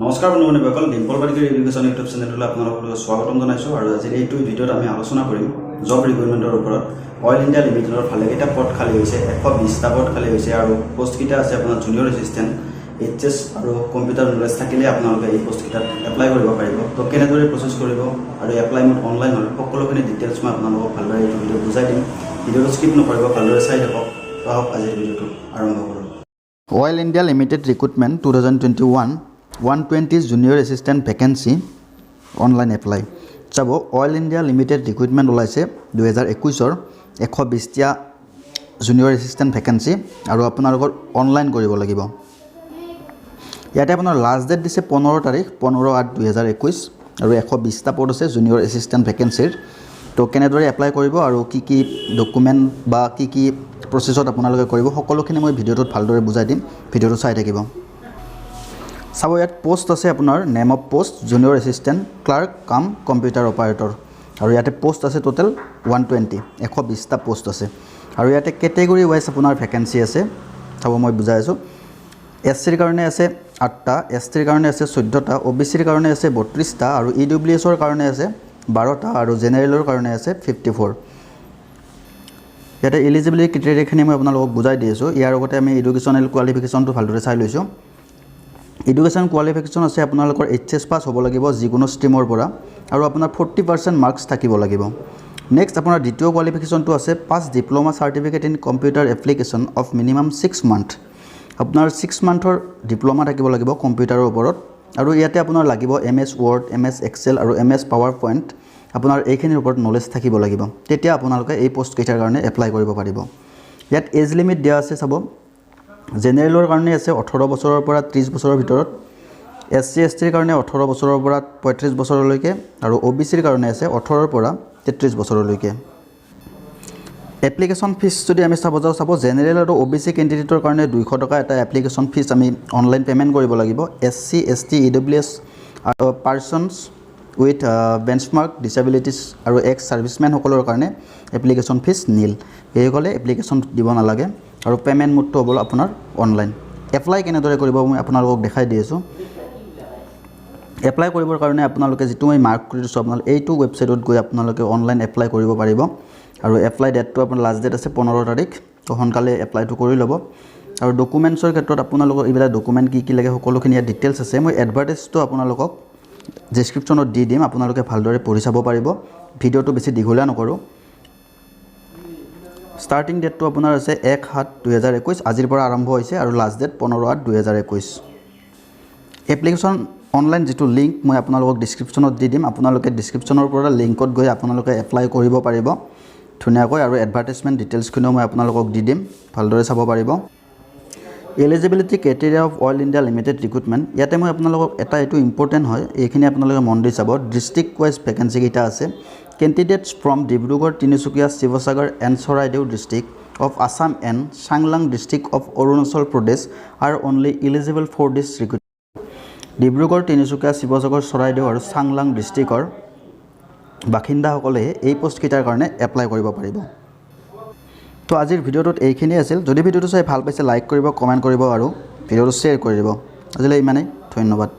নমস্কাৰ বন্ধুসকল, Dimple Patgiri education YouTube চেনেললৈ আপোনালোকক স্বাগতম জনাইছোঁ। আৰু আজি এইটো ভিডিঅ'ত আমি আলোচনা কৰিম জব ৰিক্ৰুটমেণ্টৰ ওপৰত। অইল ইণ্ডিয়া লিমিটেডৰ ভালেকেইটা পদ খালী হৈছে, 120টা পদ খালী হৈছে আৰু পোষ্টকেইটা আছে আপোনাৰ জুনিয়ৰ এছিষ্টেণ্ট, HS আৰু কম্পিউটাৰ নলেজ থাকিলে আপোনালোকে এই পোষ্টকেইটাত এপ্লাই কৰিব পাৰিব। তো কেনেদৰে প্ৰচেছ কৰিব আৰু এপ্লাই মোড অনলাইন হয় সকলোখিনি ডিটেইলছ মই আপোনালোকক ভালদৰে এইটো ভিডিঅ'ত বুজাই দিম। ভিডিঅ'টো স্কিপ নকৰিব, ভালদৰে চাই থাকক। তো আহক আজিৰ ভিডিঅ'টো আৰম্ভ কৰোঁ। Oil India limited recruitment 2021 120 junior assistant vacancy online apply. চাব, অইল ইণ্ডিয়া লিমিটেড ৰিক্ৰুটমেণ্ট ওলাইছে 2021-ৰ 120টা জুনিয়ৰ এছিষ্টেণ্ট ভেকেঞ্চি আৰু আপোনালোকৰ অনলাইন কৰিব লাগিব। ইয়াতে আপোনাৰ লাষ্ট ডেট দিছে 15 তাৰিখ 15/8/2021 আৰু 120টা পদ আছে জুনিয়ৰ এছিষ্টেণ্ট ভেকেঞ্চিৰ। তো কেনেদৰে এপ্লাই কৰিব আৰু কি কি ডকুমেণ্ট বা কি কি প্ৰচেছত আপোনালোকে কৰিব সকলোখিনি মই ভিডিঅ'টোত ভালদৰে বুজাই দিম, ভিডিঅ'টো চাই থাকিব। চাব, ইয়াত পোষ্ট আছে আপোনাৰ name of post junior assistant clerk কাম কম্পিউটাৰ অপাৰেটৰ আৰু ইয়াতে পোষ্ট আছে টোটেল 120টা পোষ্ট আছে। আৰু ইয়াতে কেটেগৰী ৱাইজ আপোনাৰ ভেকেঞ্চি আছে। চাব, মই বুজাই আছোঁ। SCৰ কাৰণে আছে 8টা, STৰ কাৰণে আছে 14টা, OBCৰ কাৰণে আছে 32টা আৰু EWSৰ কাৰণে আছে 12টা আৰু জেনেৰেলৰ কাৰণে আছে 54। ইয়াতে এলিজিবিলিটি ক্ৰাইটেৰিয়াখিনি মই আপোনালোকক বুজাই দি আছোঁ। ইয়াৰ লগতে আমি এডুকেশ্যনেল কোৱালিফিকেশ্যনটো ভালদৰে চাই লৈছোঁ। এডুকেশ্যন কোৱালিফিকেশ্যন আছে আপোনালোকৰ HS পাছ হ'ব লাগিব যিকোনো ষ্ট্ৰীমৰ পৰা আৰু আপোনাৰ 40% মাৰ্কছ থাকিব লাগিব। নেক্সট আপোনাৰ দ্বিতীয় কোৱালিফিকেশ্যনটো আছে pass diploma certificate in computer application of minimum 6 month. আপোনাৰ 6 মান্থৰ ডিপ্ল'মা থাকিব লাগিব কম্পিউটাৰৰ ওপৰত আৰু ইয়াতে আপোনাৰ লাগিব MS Word, MS Excel আৰু MS PowerPoint। আপোনাৰ এইখিনিৰ ওপৰত নলেজ থাকিব লাগিব, তেতিয়া আপোনালোকে এই পোষ্টকেইটাৰ কাৰণে এপ্লাই কৰিব পাৰিব। ইয়াত এজ লিমিট দিয়া আছে। চাব, জেনেৰেলৰ কাৰণে আছে 18 বছৰৰ পৰা 30 বছৰৰ ভিতৰত, SC STৰ কাৰণে 18 বছৰৰ পৰা 35 বছৰলৈকে আৰু OBCৰ কাৰণে আছে 18ৰ পৰা 33 বছৰলৈকে। এপ্লিকেশ্যন ফিজ যদি আমি চাব যাওঁ, চাব জেনেৰেল আৰু OBC কেণ্ডিডেটৰ কাৰণে 200 টকা এটা এপ্লিকেশ্যন ফিজ আমি অনলাইন পে'মেণ্ট কৰিব লাগিব। SC ST EWS আৰু পাৰ্চনছ উইথ বেঞ্চমাৰ্ক ডিছেবিলিটিছ আৰু এক্স ছাৰ্ভিচমেনসকলৰ কাৰণে এপ্লিকেশ্যন ফিজ নীল। সেইসকলে এপ্লিকেশ্যন দিব নালাগে আৰু পে'মেণ্ট মোডটো হ'ব আপোনাৰ অনলাইন। এপ্লাই কেনেদৰে কৰিব মই আপোনালোকক দেখাই দি আছোঁ। এপ্লাই কৰিবৰ কাৰণে আপোনালোকে যিটো মই মাৰ্ক কৰি দিছোঁ আপোনালোকে এইটো ৱেবছাইটত গৈ আপোনালোকে অনলাইন এপ্লাই কৰিব পাৰিব। আৰু এপ্লাই ডেটটো আপোনাৰ লাষ্ট ডেট আছে 15 তাৰিখ। তো সোনকালে এপ্লাইটো কৰি ল'ব। আৰু ডকুমেণ্টছৰ ক্ষেত্ৰত আপোনালোকৰ এইবিলাক ডকুমেণ্ট কি কি লাগে সকলোখিনি ইয়াত ডিটেইলছ আছে। মই এডভাৰটাইজটো আপোনালোকক ডেছক্ৰিপশ্যনত দি দিম, আপোনালোকে ভালদৰে পঢ়ি চাব পাৰিব। ভিডিঅ'টো বেছি দীঘলীয়া নকৰোঁ। ষ্টাৰ্টিং ডেটটো আপোনাৰ আছে 1/7/2021, আজিৰ পৰা আৰম্ভ হৈছে আৰু লাষ্ট ডেট 15/8/2021। এপ্লিকেশ্যন অনলাইন যিটো লিংক মই আপোনালোকক ডিছক্ৰিপশ্যনত দি দিম, আপোনালোকে ডিছক্ৰিপশ্যনৰ পৰা লিংকত গৈ আপোনালোকে এপ্লাই কৰিব পাৰিব ধুনীয়াকৈ। আৰু এডভাৰটাইজমেণ্ট ডিটেইলছখিনিও মই আপোনালোকক দি দিম, ভালদৰে চাব পাৰিব। Eligibility criteria of oil India limited recruitment, ইয়াতে মই আপোনালোকক এইটো ইম্পৰ্টেণ্ট হয়, এইখিনি আপোনালোকে মন দি চাব। ডিষ্ট্ৰিক্ট ৱাইজ ভেকেঞ্চিকেইটা আছে। Candidates from Dibrugarh, Tinsukia, Sivasagar and Charaideo district of Assam and Changlang district of Arunachal Pradesh are only eligible for this recruitment. Dibrugarh, Tinsukia, Sivasagar, Charaideo আৰু চাংলাং ডিষ্ট্ৰিক্টৰ বাসিন্দাসকলেহে এই পোষ্টকেইটাৰ কাৰণে এপ্লাই কৰিব পাৰিব। তো আজিৰ ভিডিঅ'টোত এইখিনিয়ে আছিল। যদি ভিডিঅ'টো চাই ভাল পাইছে লাইক কৰিব, কমেণ্ট কৰিব আৰু ভিডিঅ'টো শ্বেয়াৰ কৰি দিব। আজিলৈ ইমানেই, ধন্যবাদ।